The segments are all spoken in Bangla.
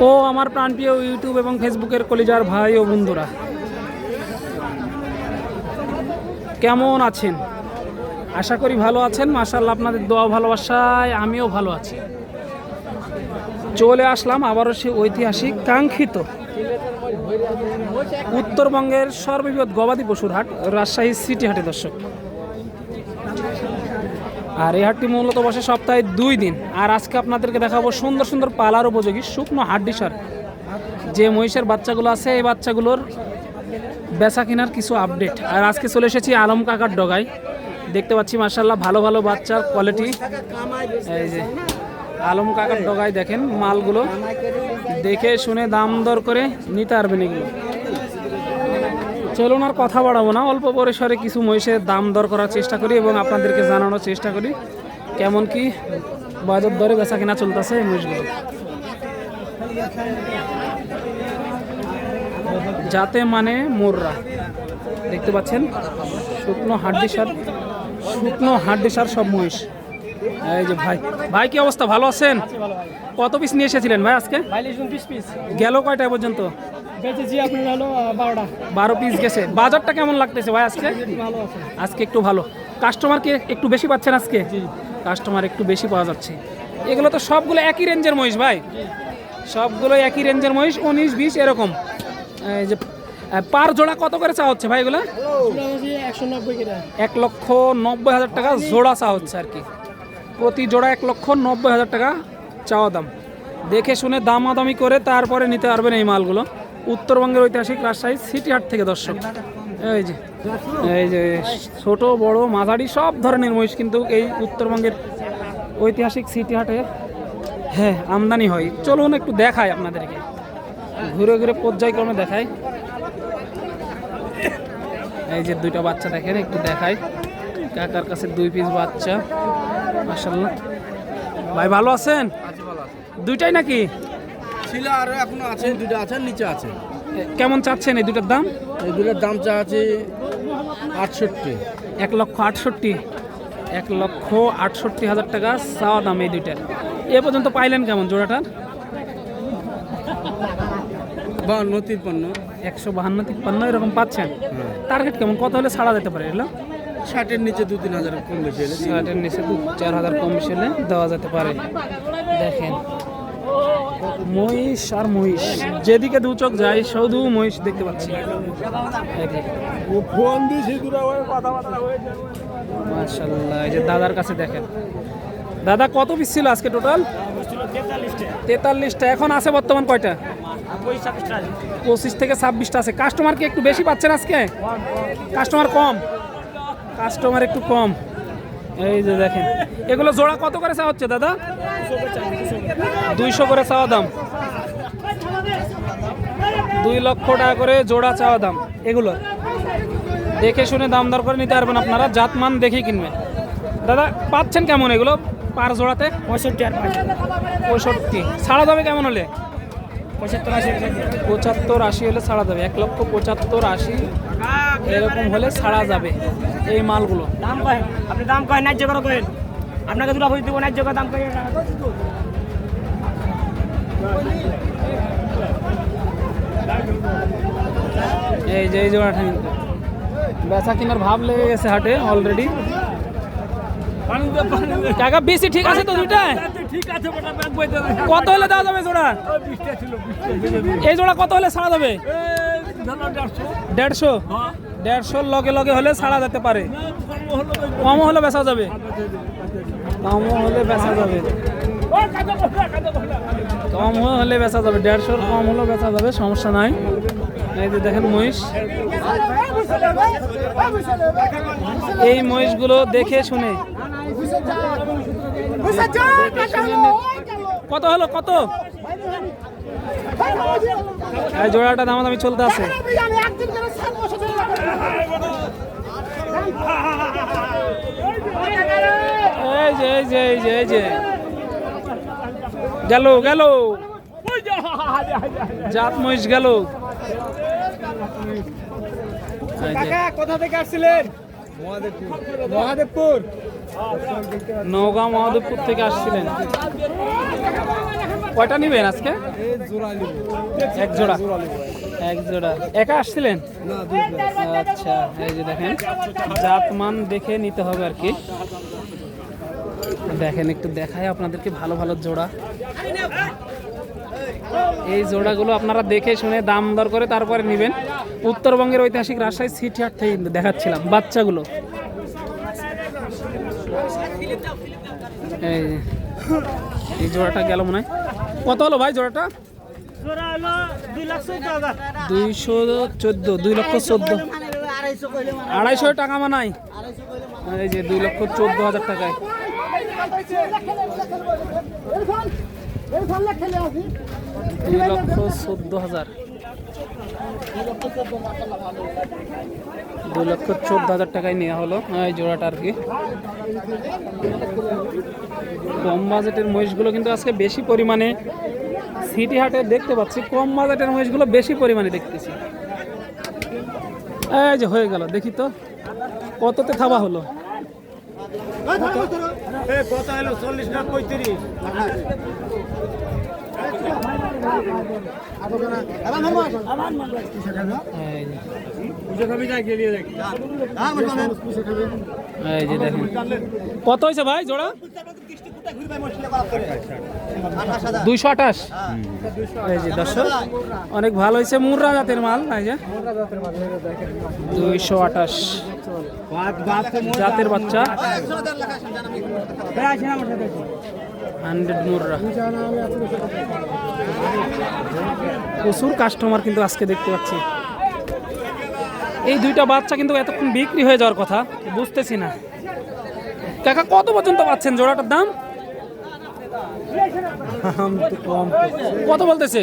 ও আমার প্রাণপ্রিয় ইউটিউব এবং ফেসবুকের কলিজার ভাই ও বন্ধুরা, কেমন আছেন? আশা করি ভালো আছেন। মাশাআল্লাহ, আপনাদের দোয়া ভালোবাসায় আমিও ভালো আছি। চলে আসলাম আবারও সে ঐতিহাসিক কাঙ্ক্ষিত উত্তরবঙ্গের সর্ববৃহৎ গবাদি পশুর হাট রাজশাহী সিটি হাটে দর্শক। আর এই হাটটি মূলত বসে সপ্তাহে 2 দিন। আর আজকে আপনাদেরকে দেখাবো সুন্দর সুন্দর পালার উপযোগী শুকনো হাড্ডিসার যে মহিষের বাচ্চাগুলো আছে, এই বাচ্চাগুলোর বেচা কেনার কিছু আপডেট। আর আজকে চলে এসেছি আলম কাকার ডগায়। দেখতে পাচ্ছি মাশাআল্লাহ ভালো ভালো বাচ্চার কোয়ালিটি। এই যে আলম কাকার ডগায় দেখেন মালগুলো, দেখে শুনে দাম দর করে নিতে পারবেন এগুলো। চলুন আর কথা বাড়াবো না, অল্প পরিসরে কিছু মহিষের দাম দর করার চেষ্টা করি এবং আপনাদেরকে জানানোর চেষ্টা করি কেমন কি বাজার দরে বেচা কেনা চলতেছে এই মহিষগুলো। যাতে মানে মোররা দেখতে পাচ্ছেন শুকনো হাড্ডিসার সব মহিষ। এই যে ভাই কি অবস্থা, ভালো আছেন? কত পিস নিয়ে এসেছিলেন ভাই আজকে? 20 পিস। গেল কয়টা পর্যন্ত? বেচেছি আপনার হলো 12 পিস গেছে। বাজারটা কেমন লাগতেছে ভাই আজকে? ভালো আছে, আজকে একটু ভালো। কাস্টমারকে একটু বেশি পাচ্ছেন আজকে? কাস্টমার একটু বেশি পাওয়া যাচ্ছে। এগুলো তো সবগুলো একই রেঞ্জের মহিষ ভাই, সবগুলো একই রেঞ্জের মহিষ, 19-20 এরকম। এই যে পার জোড়া কত করে চা হচ্ছে ভাই এগুলো? 1,90,000 টাকা জোড়া চা হচ্ছে আর কি। প্রতি জোড়া 1,90,000 টাকা চাওয়া দাম। দেখে শুনে দামাদামি করে তারপরে নিতে পারবেন এই মালগুলো উত্তরবঙ্গের ঐতিহাসিক রাজশাহী সিটি হাট থেকে দর্শক। এই যে ছোট বড় মাঝারি সব ধরনের মহিষ কিন্তু এই উত্তরবঙ্গের ঐতিহাসিক সিটি হাটে আমদানি হয়। চলুন একটু দেখাই আপনাদেরকে, ঘুরে ঘুরে পর্যায়ক্রমে দেখাই। এই যে 2টা বাচ্চা দেখেন, একটু দেখাই। কাকার কাছে 2 পিস বাচ্চা মাশাআল্লাহ। ভাই ভালো আছেন? দুইটাই নাকি ছিল আর এখনো আছে, 2টা আছে, নিচে আছে। কেমন চাচ্ছেন এই 2টার দাম? এই 2টার দাম চা আছে 68। 1,68,000 টাকা চাওয়া দাম এই 2টার। এ পর্যন্ত পাইলেন কেমন জোড়াটার? 52-53। 152-53 এরকম পাচ্ছেন। টার্গেট কেমন, কত হলে ছাড়া যেতে পারে এগুলো? 60-এর নিচে 2-3 হাজার কম বেশি হলে, 60-এর নিচে 2-4 হাজার কম বেশি হলে দেওয়া যেতে পারে। দেখেন মহিষ আর মহিষ, যেদিকে 2 চোখ যায় শুধু মহিষ দেখতে পাচ্ছি। মাশাআল্লাহ, এই যে দাদার কাছে দেখেন। দাদা কত পিস ছিল আজকে টোটাল? 43টা। এখন আছে বর্তমান কয়টা? 25 থেকে 26টা আছে। কাস্টমার কি একটু বেশি পাচ্ছেন আজকে? কাস্টমার একটু কম। এই যে দেখেন এগুলো জোড়া কত করে চাওয়া হচ্ছে দাদা? 200 করে চাওয়া দাম। 2 লক্ষ টাকা করে জোড়া চাওয়া দাম। এগুলো দেখে শুনে দাম দর করে নিতে পারবেন আপনারা, জাতমান দেখেই কিনবেন। দাদা পাচ্ছেন কেমন এগুলো পার জোড়াতে? 65 ছাড়া যাবে কেমন হলে? 75-80 হলে ছাড়া যাবে। 1,75,80 এরকম হলে ছাড়া যাবে এই মালগুলো। দাম কয়, আপনি দাম কয় ন্যায্য করে করেন, আপনাকে দুটো বুঝ দিব, ন্যায্য করে দাম কয়। এই যে এই জোড়াটা কিন্তু বেচা কেনার ভাব লেগে গেছে হাটে অলরেডি। কাকা বেশি ঠিক আছে তো? 2টা কত হলে দেওয়া যাবে জোড়া? এই জোড়া কত হলে ছাড়া যাবে? 150 লগে লগে হলে ছাড়া যেতে পারে। কম হলে বেচা যাবে, 150 কম হলে বেচা যাবে, সমস্যা নাই। এই যে দেখেন মহিষ, এই মহিষগুলো দেখে শুনে কত হলো, কত এই জোড়াটা দামাদামি চলতে আছে। এই যে গেল জাত মহিষ গেল। কোথা থেকে আসছিলেন? নওগাঁ মহাদেবপুর থেকে আসছিলেন। কয়টা নিবেন আজকে? এক জোড়া। এক জোড়া একা আসছিলেন? আচ্ছা, এই যে দেখেন জাতমান দেখে নিতে হবে আর কি। দেখেন একটু দেখায় আপনাদেরকে ভালো ভালো জোড়া। এই জোড়াগুলো আপনারা দেখে শুনে দাম দর করে তারপরে নেবেন। উত্তরবঙ্গের ঐতিহাসিক রাজশাহী সিটি হাট থেকে দেখাচ্ছিলাম বাচ্চাগুলো। এই জোড়াটা গেল মনে হয়। কত হলো ভাই জোড়াটা? 214, 2,14,000। 250 টাকা মানাই। এই যে 2,14,000 টাকায়। 2,14,000। 2,14,000 টাকায় নেওয়া হলো এই জোড়াটা আর কি। কম বাজেটের মহিষগুলো কিন্তু আজকে বেশি পরিমাণে সিটি হাটে দেখতে পাচ্ছি। কম বাজেটের মহিষগুলো বেশি পরিমাণে দেখতেছি। এই যে হয়ে গেল, দেখি তো কততে থাবা হলো। কত হলো? 40 না 35? এই যে দেখেন কত হয়েছে ভাই জোড়া? 228। এই যে দর্শক অনেক ভালো হয়েছে, মুর্রা জাতের মাল। এই যে 228 জাতের বাচ্চা, 100 মুর্রা। প্রচুর কাস্টমার কিন্তু আজকে দেখতে পাচ্ছি। এই দুইটা বাচ্চা কিন্তু এতক্ষণ বিক্রি হয়ে যাওয়ার কথা, বুঝতেছি না। কাকা কত পর্যন্ত পাচ্ছেন জোড়াটার দাম? কত বলতেছে?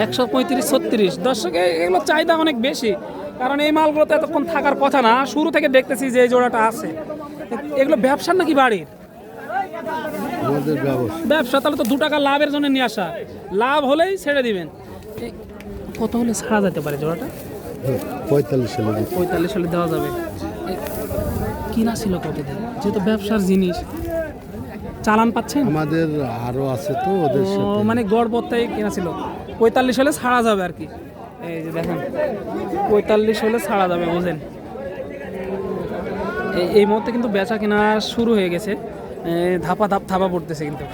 135, 36। দর্শক এগুলো চাহিদা অনেক বেশি, কারণ এই মালগুলো তো এতক্ষণ থাকার কথা না। শুরু থেকে দেখতেছি যে এই জোড়াটা আছে। এগুলো ব্যবসার নাকি বাড়ির? ব্যবসা। তাহলে তো 2 টাকা লাভের জন্য নিয়ে আসা, লাভ হলেই ছেড়ে দিবেন। কত হলে ছাড়া যেতে পারে জোড়াটা? 45 হলে দেওয়া যাবে। কিনা ছিল কত দিন? যেহেতু ব্যবসার জিনিস, চালান পাচ্ছেন? আমাদের আরো আছে তো ওদের সাথে। মানে গড় পত্তাই কিনা ছিল। 45 হলে ছাড়া যাবে আর কি। এই যে দেখেন 45 হলে ছাড়া যাবে, বুঝলেন? এই মুহূর্তে কিন্তু বেচা কেনা শুরু হয়ে গেছে। থাপা পড়তেছে কিন্তু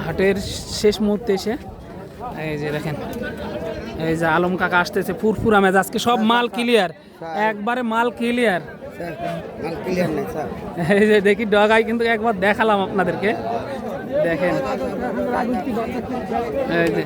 হাটের শেষ মুহূর্তে এসে। এই যে দেখেন এই যে আলম কাকা আসতেছে ফুরফুরা মেজাজ। আজকে সব মাল ক্লিয়ার, একবারে মাল ক্লিয়ার। এই যে দেখি ডগাই কিন্তু একবার দেখালাম আপনাদেরকে, দেখেন এই যে